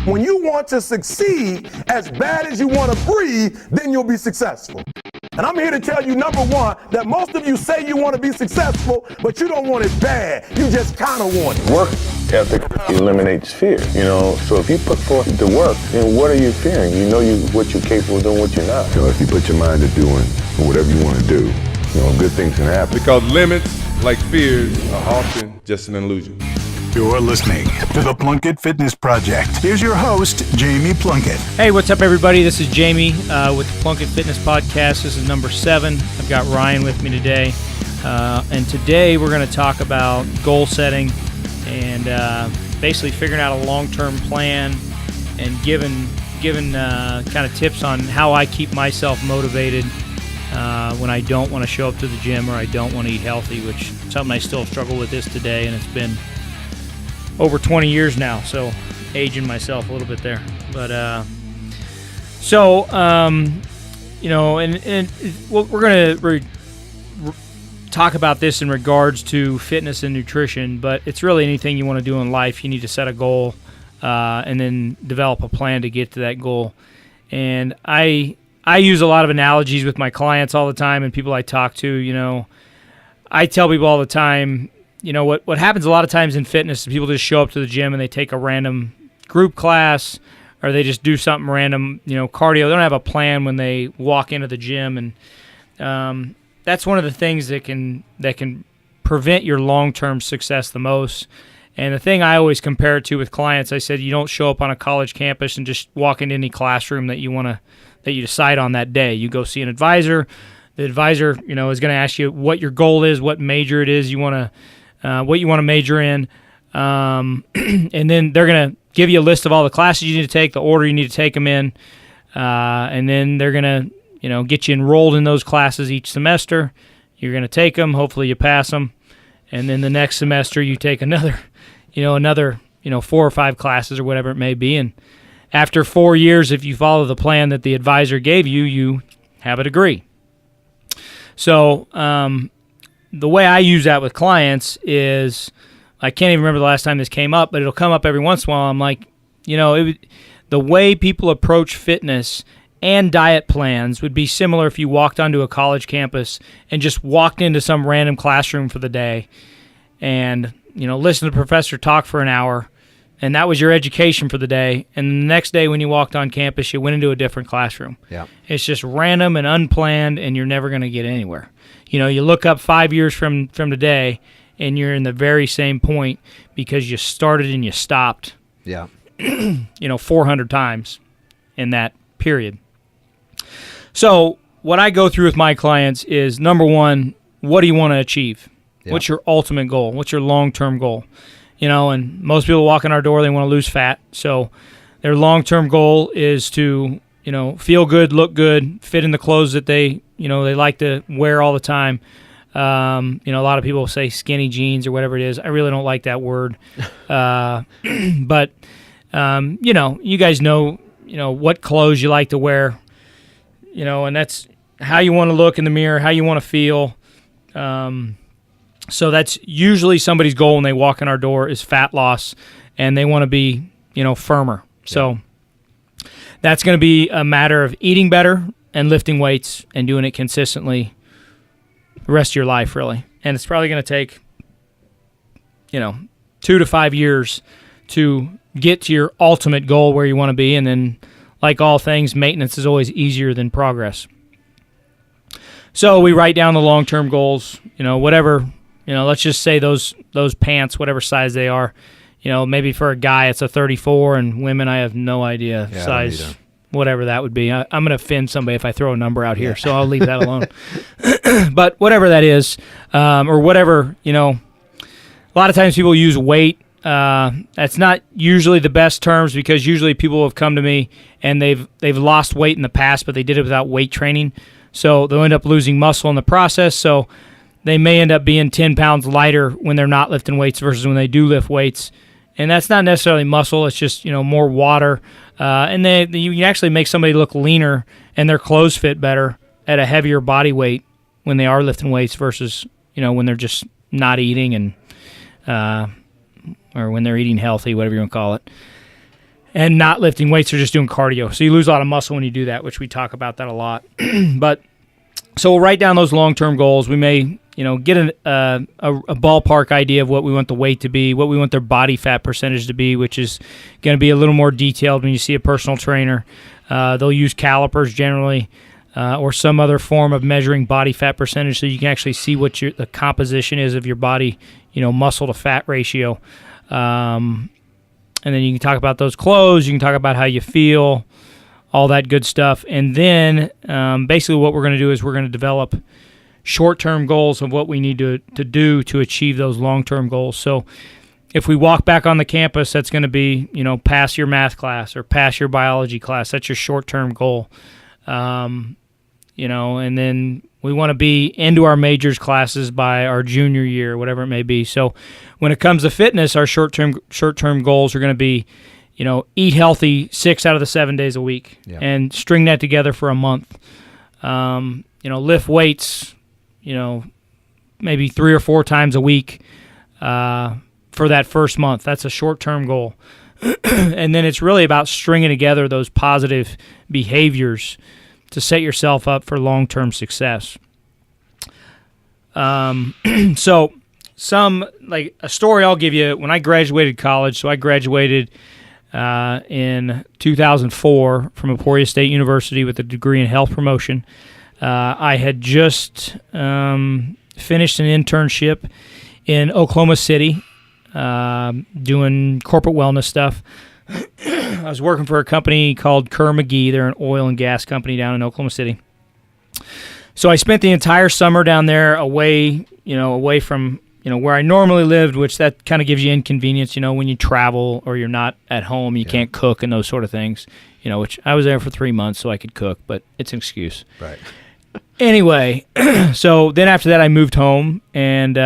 When you want to succeed as bad as you want to breathe, then you'll be successful. And I'm here to tell you, number one, that most of you say you want to be successful, but you don't want it bad. You just kind of want it. Work ethic eliminates fear, So if you put forth the work, then what are you fearing? You know what you're capable of doing, what you're not. If you put your mind to doing whatever you want to do, good things can happen. Because limits, like fears, are often just an illusion. You're listening to the Plunkett Fitness Project. Here's your host, Jamie Plunkett. Hey, what's up, everybody? This is Jamie with the Plunkett Fitness Podcast. This is number 7. I've got Ryan with me today. And today we're going to talk about goal setting and basically figuring out a long-term plan and giving kind of tips on how I keep myself motivated when I don't want to show up to the gym or I don't want to eat healthy, which is something I still struggle with this today, and it's been over 20 years now, so aging myself a little bit there. But we're going to talk about this in regards to fitness and nutrition, but it's really anything you want to do in life. You need to set a goal and then develop a plan to get to that goal. And I use a lot of analogies with my clients all the time and people I talk to. I tell people all the time, what happens a lot of times in fitness is people just show up to the gym and they take a random group class or they just do something random, cardio. They don't have a plan when they walk into the gym, and that's one of the things that can prevent your long-term success the most. And the thing I always compare it to with clients, I said you don't show up on a college campus and just walk into any classroom that you decide on that day. You go see an advisor. The advisor, is going to ask you what your goal is, what major it is what you want to major in, and then they're going to give you a list of all the classes you need to take, the order you need to take them in, and then they're going to, get you enrolled in those classes each semester. You're going to take them. Hopefully you pass them, and then the next semester you take another 4 or 5 classes or whatever it may be, and after 4 years, if you follow the plan that the advisor gave you, you have a degree. So, the way I use that with clients is, I can't even remember the last time this came up, but it'll come up every once in a while. I'm like, the way people approach fitness and diet plans would be similar if you walked onto a college campus and just walked into some random classroom for the day and, listened to the professor talk for an hour, and that was your education for the day. And the next day when you walked on campus, you went into a different classroom. Yeah. It's just random and unplanned, and you're never going to get anywhere. You look up 5 years from today, and you're in the very same point because you started and you stopped. Yeah. 400 times in that period. So what I go through with my clients is, number one, what do you want to achieve? Yeah. What's your ultimate goal? What's your long-term goal? And most people walk in our door, they want to lose fat. So their long-term goal is to, feel good, look good, fit in the clothes that they like to wear all the time. A lot of people say skinny jeans or whatever it is. I really don't like that word. But, you guys know, what clothes you like to wear, and that's how you want to look in the mirror, how you want to feel. So that's usually somebody's goal when they walk in our door is fat loss, and they want to be, firmer. Yeah. So that's going to be a matter of eating better and lifting weights and doing it consistently the rest of your life, really. And it's probably going to take, 2 to 5 years to get to your ultimate goal where you want to be. And then, like all things, maintenance is always easier than progress. So we write down the long-term goals, whatever. Let's just say those pants, whatever size they are, maybe for a guy it's a 34, and women I have no idea size, whatever that would be. I'm going to offend somebody if I throw a number out here, so I'll leave that alone. But whatever that is, or whatever, a lot of times people use weight. That's not usually the best terms because usually people have come to me and they've lost weight in the past, but they did it without weight training. So they'll end up losing muscle in the process. So they may end up being 10 pounds lighter when they're not lifting weights versus when they do lift weights. And that's not necessarily muscle. It's just, more water. And you can actually make somebody look leaner and their clothes fit better at a heavier body weight when they are lifting weights versus, when they're just not eating and or when they're eating healthy, whatever you want to call it. and not lifting weights or just doing cardio. So you lose a lot of muscle when you do that, which we talk about that a lot. But so we'll write down those long-term goals. We may, get a ballpark idea of what we want the weight to be, what we want their body fat percentage to be, which is going to be a little more detailed when you see a personal trainer. They'll use calipers generally, or some other form of measuring body fat percentage, so you can actually see what the composition is of your body, muscle to fat ratio. And then you can talk about those clothes. You can talk about how you feel, all that good stuff. And then basically what we're going to do is we're going to develop short-term goals of what we need to do to achieve those long-term goals. So if we walk back on the campus, that's going to be, pass your math class or pass your biology class. That's your short-term goal. And then we want to be into our majors classes by our junior year, whatever it may be. So when it comes to fitness, our short-term goals are going to be, eat healthy 6 out of the 7 days a week, and string that together for a month. Lift weights, maybe 3 or 4 times a week for that first month. That's a short-term goal. And then it's really about stringing together those positive behaviors to set yourself up for long-term success. So a story I'll give you, when I graduated college, so I graduated in 2004 from Emporia State University with a degree in health promotion. I had just finished an internship in Oklahoma City doing corporate wellness stuff. I was working for a company called Kerr McGee. They're an oil and gas company down in Oklahoma City. So I spent the entire summer down there away from where I normally lived, which that kind of gives you inconvenience, when you travel or you're not at home, you can't cook and those sort of things, which I was there for 3 months so I could cook, but it's an excuse. Right. Anyway, so then after that I moved home, and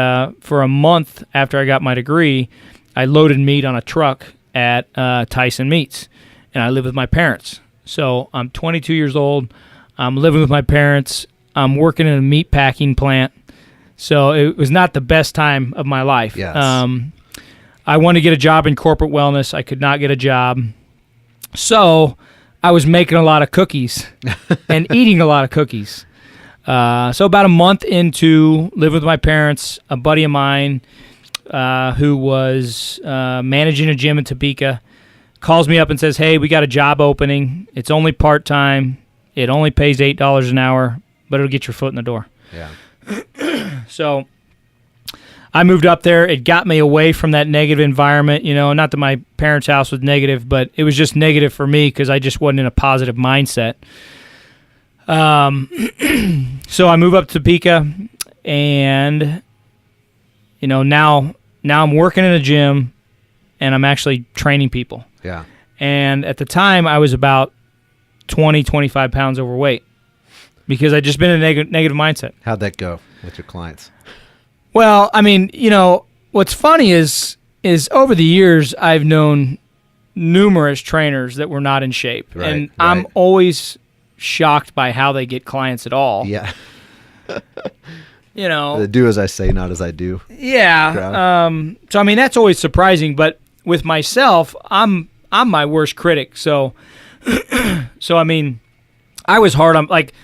for a month after I got my degree, I loaded meat on a truck at Tyson Meats, and I live with my parents. So I'm 22 years old. I'm living with my parents. I'm working in a meat packing plant. So it was not the best time of my life. Yes. I wanted to get a job in corporate wellness. I could not get a job. So I was making a lot of cookies and eating a lot of cookies. So about a month into living with my parents, a buddy of mine who was managing a gym in Topeka calls me up and says, "Hey, we got a job opening. It's only part-time. It only pays $8 an hour, but it'll get your foot in the door." Yeah. So I moved up there. It got me away from that negative environment. Not that my parents' house was negative, but it was just negative for me because I just wasn't in a positive mindset. So I move up to Topeka, and now I'm working in a gym, and I'm actually training people. Yeah. And at the time, I was about 20, 25 pounds overweight because I'd just been in a negative mindset. How'd that go with your clients? Well, I mean, what's funny is over the years, I've known numerous trainers that were not in shape. Right, and right. I'm always shocked by how they get clients at all. Yeah. The do as I say, not as I do. Yeah. So I mean, that's always surprising. But with myself, I'm my worst critic. So I mean, I was hard on, like,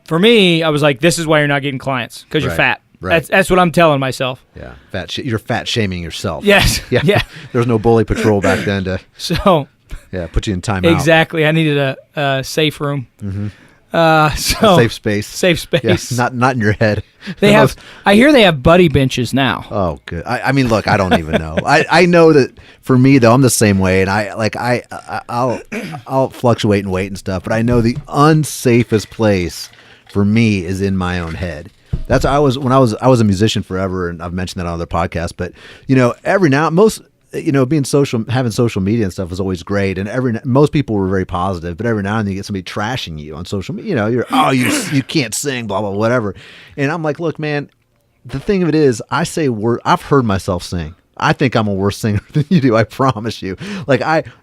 for me, I was like, this is why you're not getting clients, because you're Right, fat. right. That's what I'm telling myself. Yeah. You're fat shaming yourself. Yes. Yeah. There was no bully patrol back then to So put you in timeout. exactly, I needed a safe room. Mm-hmm. So A safe space. Safe space. Yeah, not in your head. They have. I hear they have buddy benches now. Oh, good. I mean, look, I don't even know. I know that for me though, I'm the same way, and I'll fluctuate in weight and stuff, but I know the unsafest place for me is in my own head. That's I was a musician forever, and I've mentioned that on other podcasts. But every now being having social media and stuff was always great, and most people were very positive. But every now and then you get somebody trashing you on social media. You can't sing, blah blah whatever. And I'm like, look, man, the thing of it is, I've heard myself sing. I think I'm a worse singer than you do. I promise you. Like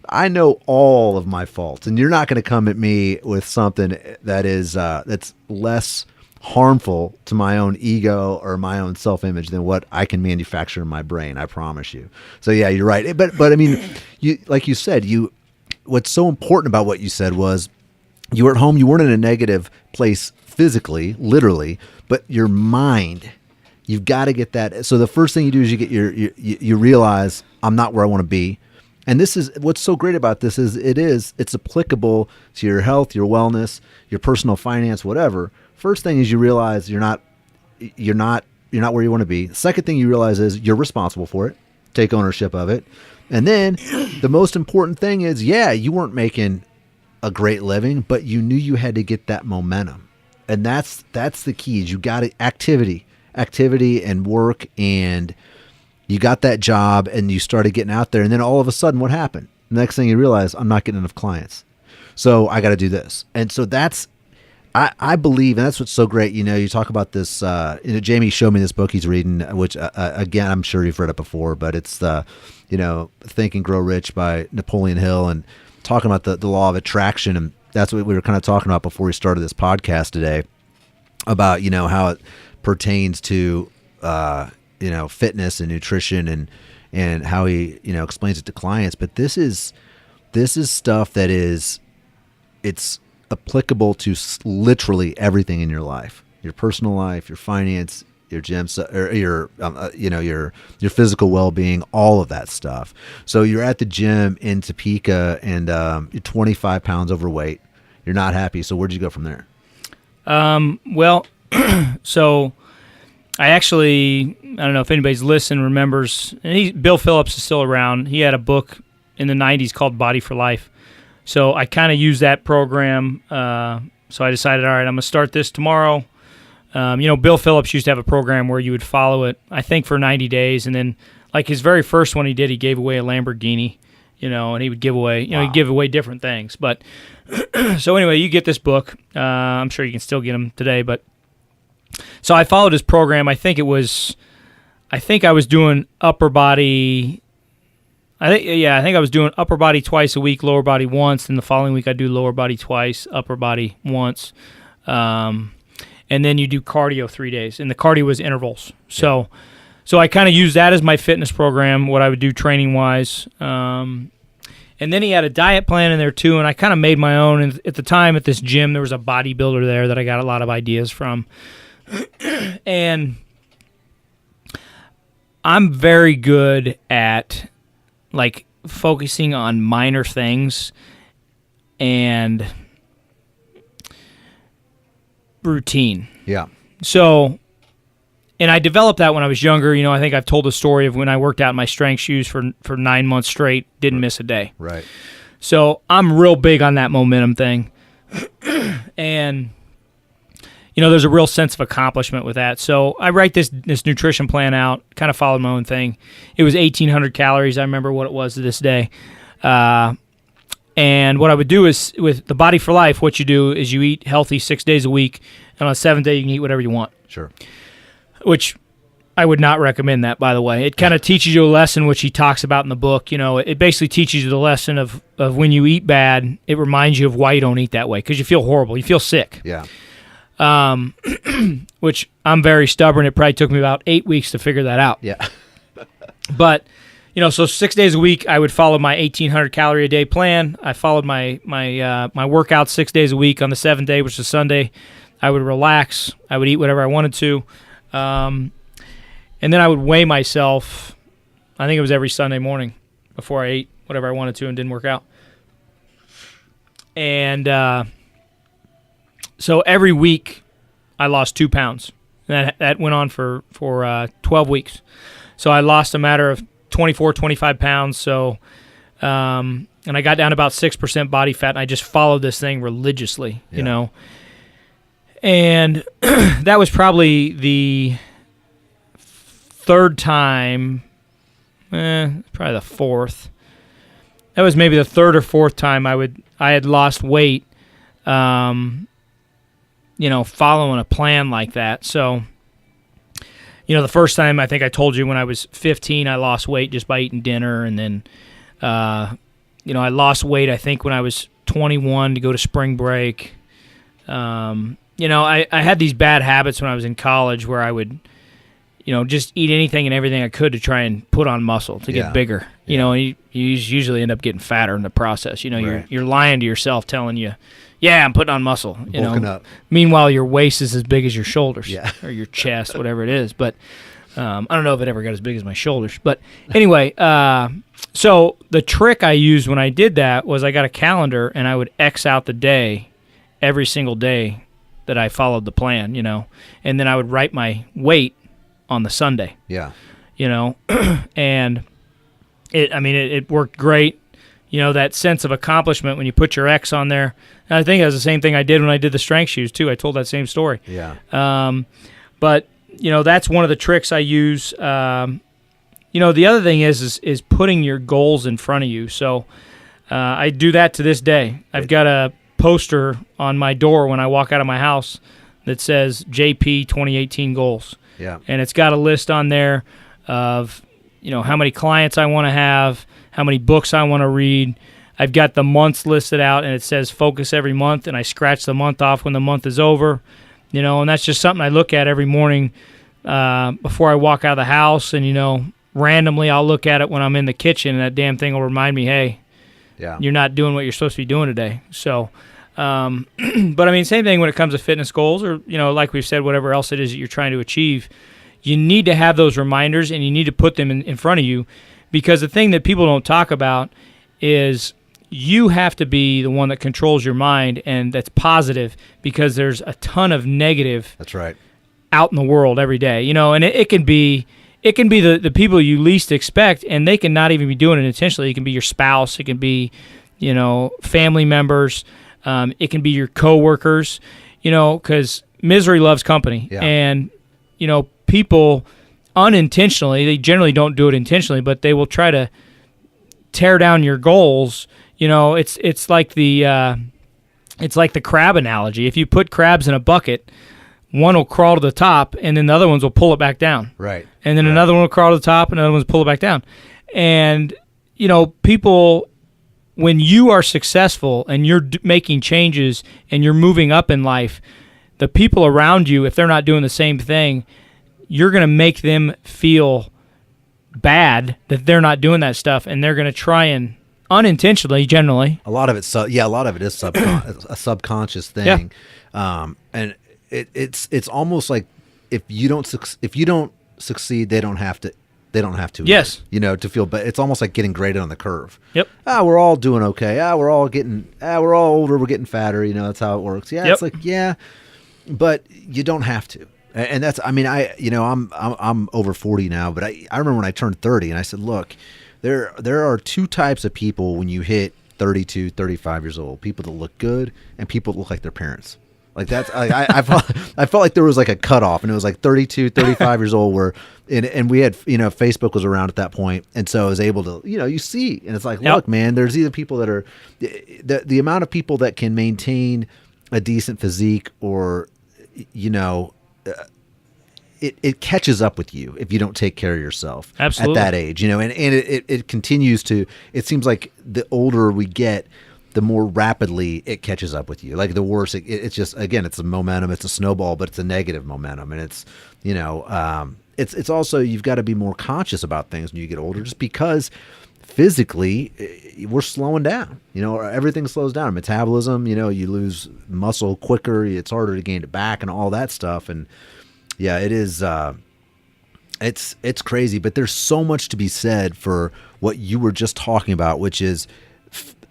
I know all of my faults, and you're not going to come at me with something that is that's less harmful to my own ego or my own self-image than what I can manufacture in my brain. I promise you. So yeah, you're right. But I mean, like you said, what's so important about what you said was you were at home, you weren't in a negative place physically, literally, but your mind, you've got to get that. So the first thing you do is you get you realize I'm not where I want to be. And this is what's so great about this is it's applicable to your health, your wellness, your personal finance, whatever. First thing is you realize you're not where you want to be. Second thing you realize is you're responsible for it. Take ownership of it. And then the most important thing is, you weren't making a great living, but you knew you had to get that momentum. And that's the key. Is you got activity and work, and you got that job and you started getting out there. And then all of a sudden, what happened? The next thing you realize, I'm not getting enough clients. So I got to do this. And so I believe, and that's what's so great. You talk about this, Jamie showed me this book he's reading, which again, I'm sure you've read it before, but it's Think and Grow Rich by Napoleon Hill, and talking about the law of attraction. And that's what we were kind of talking about before we started this podcast today, about, how it pertains to, fitness and nutrition, and how he, explains it to clients. But this is stuff that it's applicable to literally everything in your life, your personal life, your finance, your gym, or your physical well-being, all of that stuff. So you're at the gym in Topeka and you're 25 pounds overweight. You're not happy. So where'd you go from there? Well, so I don't know if anybody's listened remembers, and Bill Phillips is still around. He had a book in the 90s called Body for Life. So I kind of used that program. So I decided, all right, I'm going to start this tomorrow. Bill Phillips used to have a program where you would follow it, I think, for 90 days. And then, like his very first one he did, he gave away a Lamborghini, and he would give away, he'd give away different things. But so anyway, you get this book. I'm sure you can still get them today. But so I followed his program. I think I was doing upper body. I think I was doing upper body twice a week, lower body once, and the following week I do lower body twice, upper body once, and then you do cardio 3 days, and the cardio was intervals. So I kind of used that as my fitness program, what I would do training wise, and then he had a diet plan in there too, and I kind of made my own. And at the time at this gym, there was a bodybuilder there that I got a lot of ideas from, and I'm very good at like focusing on minor things and routine. Yeah. So, and I developed that when I was younger. I think I've told the story of when I worked out in my strength shoes for 9 months straight, didn't miss a day. Right. So I'm real big on that momentum thing. And, there's a real sense of accomplishment with that. So I write this nutrition plan out, kind of followed my own thing. It was 1,800 calories. I remember what it was to this day. And what I would do is, with the Body for Life, what you do is you eat healthy 6 days a week, and on the seventh day you can eat whatever you want. Sure. Which I would not recommend that, by the way. It kind of teaches you a lesson, which he talks about in the book. It basically teaches you the lesson of when you eat bad, it reminds you of why you don't eat that way, because you feel horrible. You feel sick. Yeah. Which I'm very stubborn. It probably took me about 8 weeks to figure that out. Yeah. But, so 6 days a week, I would follow my 1,800 calorie a day plan. I followed my workout 6 days a week. On the seventh day, which is Sunday, I would relax. I would eat whatever I wanted to. And then I would weigh myself, I think it was every Sunday morning before I ate whatever I wanted to and didn't work out. And so every week I lost 2 pounds. That went on for 12 weeks. So I lost a matter of 24, 25 pounds. So, and I got down to about 6% body fat, and I just followed this thing religiously, And that was probably the third time, probably the fourth. That was maybe the third or fourth time I had lost weight, following a plan like that. So, the first time, I think I told you, when I was 15, I lost weight just by eating dinner. And then, I lost weight, I think, when I was 21 to go to spring break. I had these bad habits when I was in college where I would just eat anything and everything I could to try and put on muscle to get bigger. And you usually end up getting fatter in the process. You're lying to yourself, telling you, yeah, I'm putting on muscle. Bulking up. Meanwhile, your waist is as big as your shoulders, or your chest, whatever it is. But I don't know if it ever got as big as my shoulders. But anyway, so the trick I used when I did that was I got a calendar and I would X out the day, every single day that I followed the plan, and then I would write my weight on the Sunday. Yeah. And it worked great. That sense of accomplishment when you put your X on there. And I think it was the same thing I did when I did the strength shoes too. I told that same story. Yeah. But that's one of the tricks I use. The other thing is putting your goals in front of you. So I do that to this day. I've got a poster on my door when I walk out of my house that says JP 2018 goals. Yeah. And it's got a list on there of, how many clients I want to have, how many books I want to read. I've got the months listed out, and it says focus every month, and I scratch the month off when the month is over, and that's just something I look at every morning before I walk out of the house, and, randomly I'll look at it when I'm in the kitchen, and that damn thing will remind me, hey, you're not doing what you're supposed to be doing today. So, but same thing when it comes to fitness goals or, like we've said, whatever else it is that you're trying to achieve, you need to have those reminders and you need to put them in front of you, because the thing that people don't talk about is you have to be the one that controls your mind and that's positive, because there's a ton of negative That's right. out in the world every day, and it can be the people you least expect, and they can not even be doing it intentionally. It can be your spouse. It can be, family members. It can be your coworkers, because misery loves company. Yeah. And, people unintentionally, they generally don't do it intentionally, but they will try to tear down your goals. It's like the crab analogy. If you put crabs in a bucket, one will crawl to the top, and then the other ones will pull it back down. Right. And then another one will crawl to the top, and another one will pull it back down. And, people, when you are successful and you're making changes and you're moving up in life, the people around you, if they're not doing the same thing, you're going to make them feel bad that they're not doing that stuff, and they're going to try and unintentionally, generally. A lot of it is a subconscious thing. Yeah. And it's almost like if you don't succeed, they don't have to. Yes. Either, to feel, but it's almost like getting graded on the curve. Yep. We're all doing okay. We're all older. We're getting fatter. That's how it works. Yeah. Yep. It's like, but you don't have to. And that's, I'm over 40 now, but I remember when I turned 30 and I said, look, there are two types of people when you hit 32, 35 years old, people that look good and people that look like their parents. Like that's, I felt like there was like a cutoff, and it was like 32, 35 years old and we had, Facebook was around at that point. And so I was able to, you see, and it's like, look, man, there's either people that are the amount of people that can maintain a decent physique or, it catches up with you if you don't take care of yourself. Absolutely. At that age, and it continues to, it seems like the older we get, the more rapidly it catches up with you. Like the worse, it's just, again, it's a momentum, it's a snowball, but it's a negative momentum. And it's, it's also, you've got to be more conscious about things when you get older, just because physically we're slowing down, everything slows down. Metabolism, you lose muscle quicker, it's harder to gain it back and all that stuff. And yeah, it is, it's crazy, but there's so much to be said for what you were just talking about, which is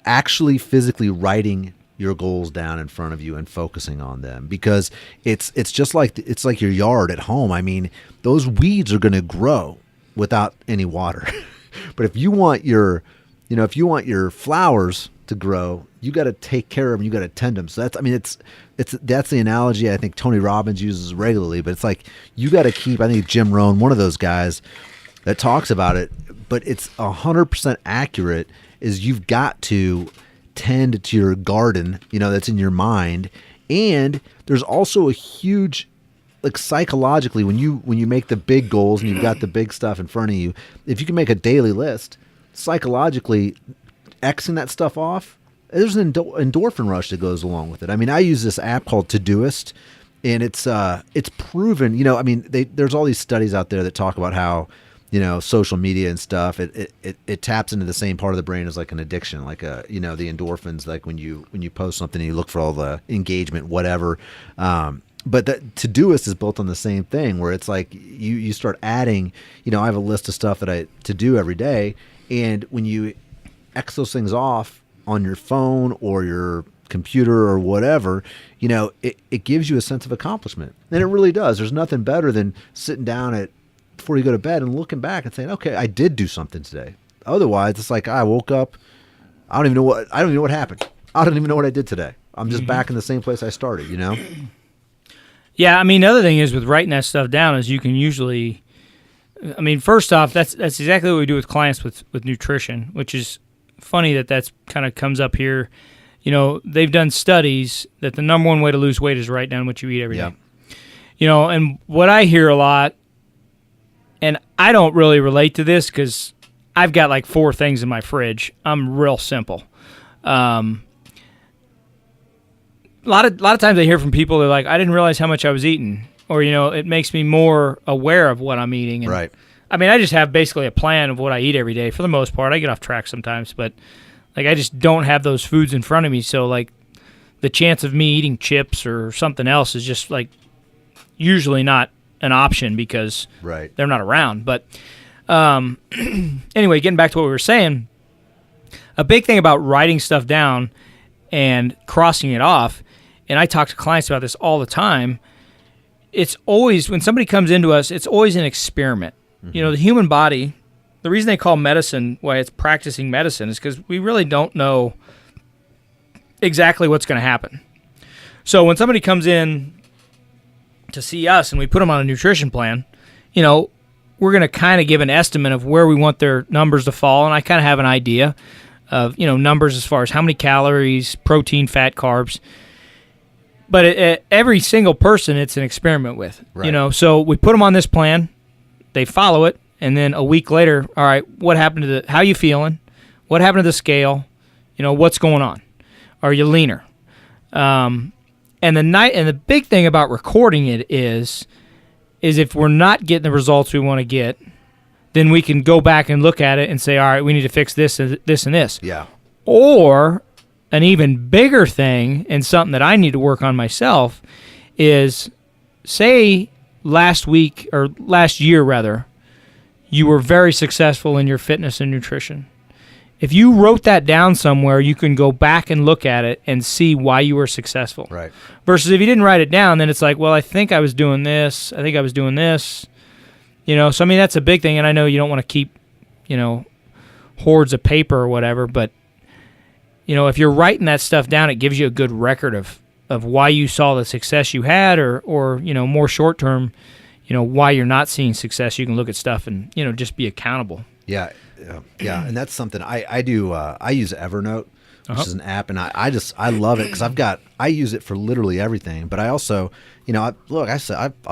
actually physically writing your goals down in front of you and focusing on them, because it's just like your yard at home. I mean, those weeds are going to grow without any water. But if you want your flowers to grow, you got to take care of them. You got to tend them. So that's the analogy I think Tony Robbins uses regularly, but it's like, you got to keep, I think Jim Rohn, one of those guys that talks about it, but it's 100% accurate, is you've got to tend to your garden, that's in your mind. And there's also a huge, like psychologically, when you make the big goals and you've got the big stuff in front of you, if you can make a daily list, psychologically Xing that stuff off, there's an endorphin rush that goes along with it. I mean, I use this app called Todoist, And it's proven, I mean, there's all these studies out there that talk about how, social media and stuff, it taps into the same part of the brain as like an addiction, like the endorphins, like when you post something and you look for all the engagement, whatever. But that Todoist is built on the same thing, where it's like you start adding, I have a list of stuff to do every day. And when you X those things off on your phone or your computer or whatever, it gives you a sense of accomplishment. And it really does. There's nothing better than sitting down before you go to bed and looking back and saying, okay, I did do something today. Otherwise, it's like I woke up, I don't even know what happened. I don't even know what I did today. I'm just back in the same place I started, Yeah, I mean, the other thing is with writing that stuff down is you can usually, I mean, first off, that's exactly what we do with clients with nutrition, which is funny that's kind of comes up here. They've done studies that the number one way to lose weight is to write down what you eat every day. And what I hear a lot, and I don't really relate to this because I've got like 4 things in my fridge. I'm real simple. A lot of times I hear from people, they're like, I didn't realize how much I was eating. Or, it makes me more aware of what I'm eating. And, right. I mean, I just have basically a plan of what I eat every day for the most part. I get off track sometimes, but like I just don't have those foods in front of me. So like the chance of me eating chips or something else is just like usually not an option because they're not around. But anyway, getting back to what we were saying, a big thing about writing stuff down and crossing it off, and I talk to clients about this all the time, it's always, when somebody comes into us, it's always an experiment. The human body, the reason they call medicine, why it's practicing medicine, is because we really don't know exactly what's going to happen. So when somebody comes in to see us and we put them on a nutrition plan, we're going to kind of give an estimate of where we want their numbers to fall, and I kind of have an idea of, numbers as far as how many calories, protein, fat, carbs. But every single person, it's an experiment with, So we put them on this plan, they follow it, and then a week later, all right, what happened to how you feeling? What happened to the scale? What's going on? Are you leaner? And the big thing about recording it is if we're not getting the results we want to get, then we can go back and look at it and say, all right, we need to fix this and this and this. Yeah. Or an even bigger thing, and something that I need to work on myself, is say last year rather, you were very successful in your fitness and nutrition. If you wrote that down somewhere, you can go back and look at it and see why you were successful. Right. Versus if you didn't write it down, then it's like, well, I think I was doing this. I think I was doing this. So I mean, that's a big thing, and I know you don't want to keep, hordes of paper or whatever, but if you're writing that stuff down, it gives you a good record of why you saw the success you had, or more short term, why you're not seeing success. You can look at stuff and just be accountable. Yeah, and that's something I do. I use Evernote, which is an app, and I love it because I use it for literally everything. But I also, I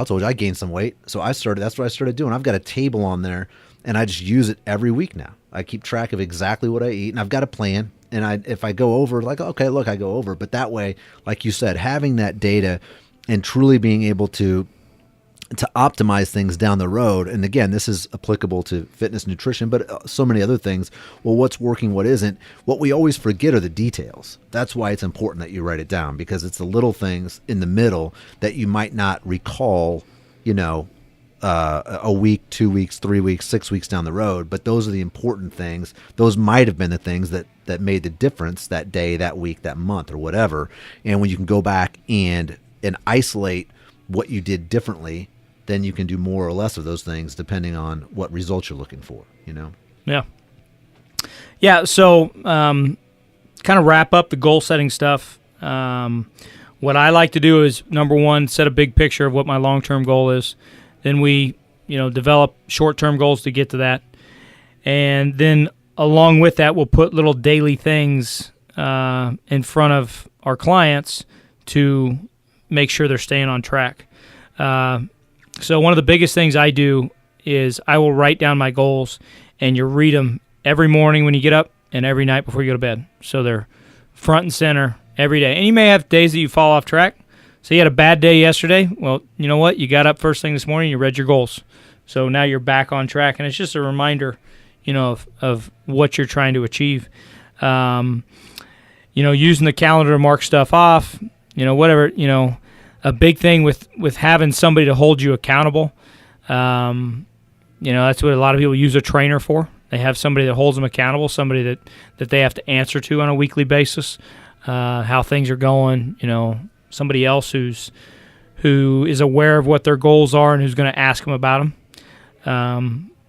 told you I gained some weight, so that's what I started doing. I've got a table on there, and I just use it every week now. I keep track of exactly what I eat, and I've got a plan. And if I go over, like, okay, look, I go over. But that way, like you said, having that data and truly being able to optimize things down the road. And again, this is applicable to fitness, nutrition, but so many other things. Well, what's working, what isn't? What we always forget are the details. That's why it's important that you write it down, because it's the little things in the middle that you might not recall, a week, 2 weeks, 3 weeks, 6 weeks down the road. But those are the important things. Those might have been the things that made the difference that day, that week, that month, or whatever. And when you can go back and isolate what you did differently, then you can do more or less of those things depending on what results you're looking for, Yeah, so kind of wrap up the goal setting stuff. What I like to do is, number one, set a big picture of what my long-term goal is. Then we, develop short-term goals to get to that. And then along with that, we'll put little daily things in front of our clients to make sure they're staying on track. So one of the biggest things I do is I will write down my goals, and you read them every morning when you get up and every night before you go to bed. So they're front and center every day. And you may have days that you fall off track, So you had a bad day yesterday. Well, you know what? You got up first thing this morning, you read your goals. So now you're back on track, and it's just a reminder, of what you're trying to achieve. Using the calendar to mark stuff off, whatever, a big thing with having somebody to hold you accountable. That's what a lot of people use a trainer for. They have somebody that holds them accountable, somebody that they have to answer to on a weekly basis, how things are going, somebody else who is aware of what their goals are and who's going to ask them about them.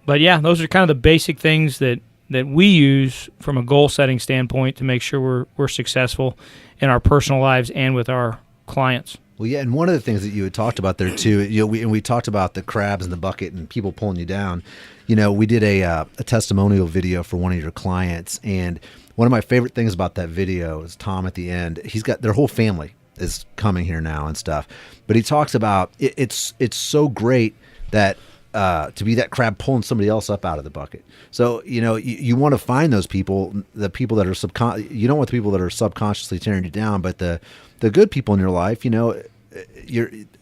But yeah, those are kind of the basic things that we use from a goal-setting standpoint to make sure we're successful in our personal lives and with our clients. Well, yeah, and one of the things that you had talked about there too, we talked about the crabs in the bucket and people pulling you down. We did a testimonial video for one of your clients, and one of my favorite things about that video is Tom at the end. He's got their whole family is coming here now and stuff, but he talks about it's so great that to be that crab pulling somebody else up out of the bucket. So you want to find those people, the people that are you don't want the people that are subconsciously tearing you down, but the good people in your life,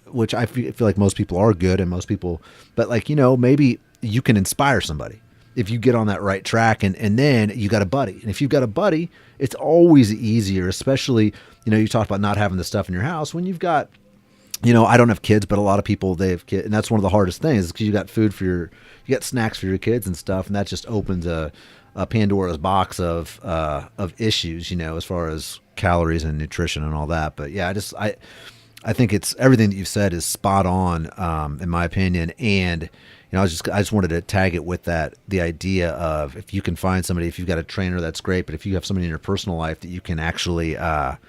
which I feel like most people are good, and most people, but maybe you can inspire somebody if you get on that right track, and then you got a buddy, and if you've got a buddy, it's always easier, especially you talked about not having the stuff in your house when you've got. I don't have kids, but a lot of people, they have kids, and that's one of the hardest things because you got you got snacks for your kids and stuff, and that just opens a Pandora's box of issues, as far as calories and nutrition and all that. But yeah, I think it's everything that you've said is spot on, in my opinion. And I just wanted to tag it with the idea of if you can find somebody, if you've got a trainer, that's great. But if you have somebody in your personal life that you can actually, that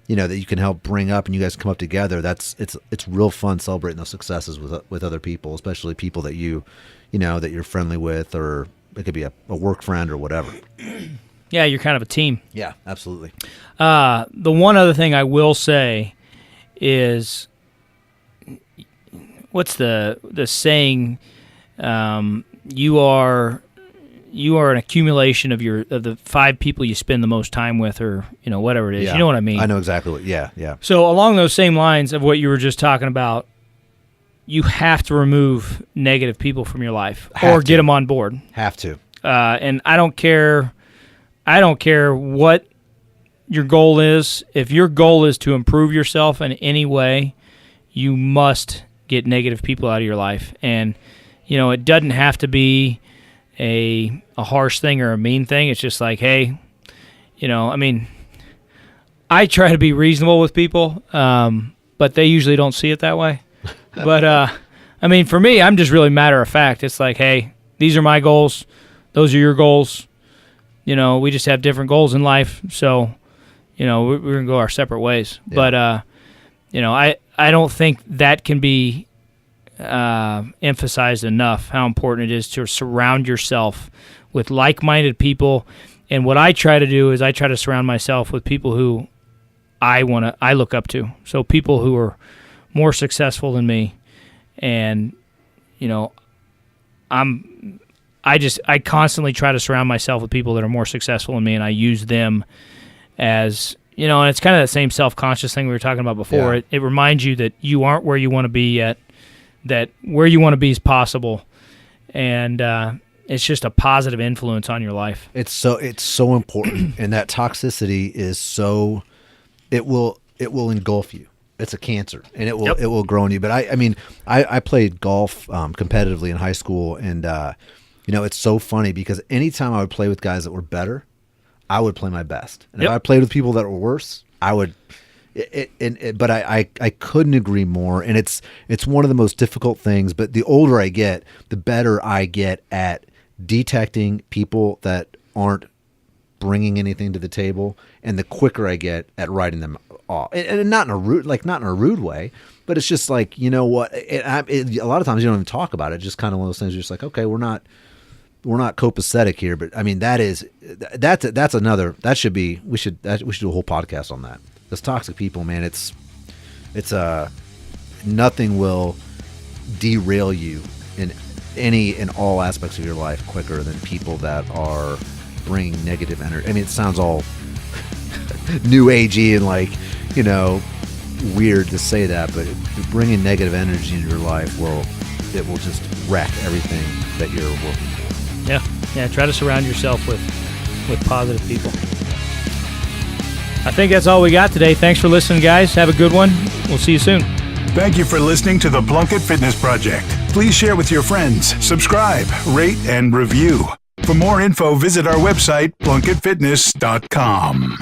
you can help bring up and you guys come up together, it's real fun celebrating those successes with other people, especially people that that you're friendly with, or it could be a work friend or whatever. Yeah, you're kind of a team. Yeah, absolutely. The one other thing I will say is, what's the saying? You are an accumulation of the 5 people you spend the most time with, or whatever it is. Yeah. You know what I mean? I know exactly what. Yeah. So along those same lines of what you were just talking about, you have to remove negative people from your life or get them on board. Have to. And I don't care what your goal is. If your goal is to improve yourself in any way, you must get negative people out of your life. And it doesn't have to be a harsh thing or a mean thing. It's just like, hey, I try to be reasonable with people, but they usually don't see it that way. But for me, I'm just really matter of fact. It's like, hey, these are my goals, those are your goals. We just have different goals in life, so we're gonna go our separate ways. Yeah. But I don't think that can be emphasized enough how important it is to surround yourself with like-minded people. And what I try to do is I try to surround myself with people who I look up to. So people who are more successful than me, and I constantly try to surround myself with people that are more successful than me, and I use them as and it's kind of the same self-conscious thing we were talking about before. Yeah. It reminds you that you aren't where you want to be yet, that where you want to be is possible, and it's just a positive influence on your life. It's so important, and that toxicity is so it will engulf you. It's a cancer, and it will grow in you. But I played golf competitively in high school, and it's so funny because anytime I would play with guys that were better, I would play my best, and if I played with people that were worse, I would. But I couldn't agree more, and it's one of the most difficult things. But the older I get, the better I get at detecting people that aren't bringing anything to the table, and the quicker I get at writing them off, and not in a rude way, but it's just like, what? A lot of times you don't even talk about it. It's just kind of one of those things. You're just like, okay, we're not copacetic here, but that's another. That should be. We should do a whole podcast on that. Those toxic people, man, it's nothing will derail you in all aspects of your life quicker than people that are bringing negative energy. It sounds all new agey and like, weird to say that, but bringing negative energy into your life will just wreck everything that you're working for. Yeah. Try to surround yourself with positive people. I think that's all we got today. Thanks for listening, guys. Have a good one. We'll see you soon. Thank you for listening to the Plunkett Fitness Project. Please share with your friends, subscribe, rate, and review. For more info, visit our website, plunkettfitness.com.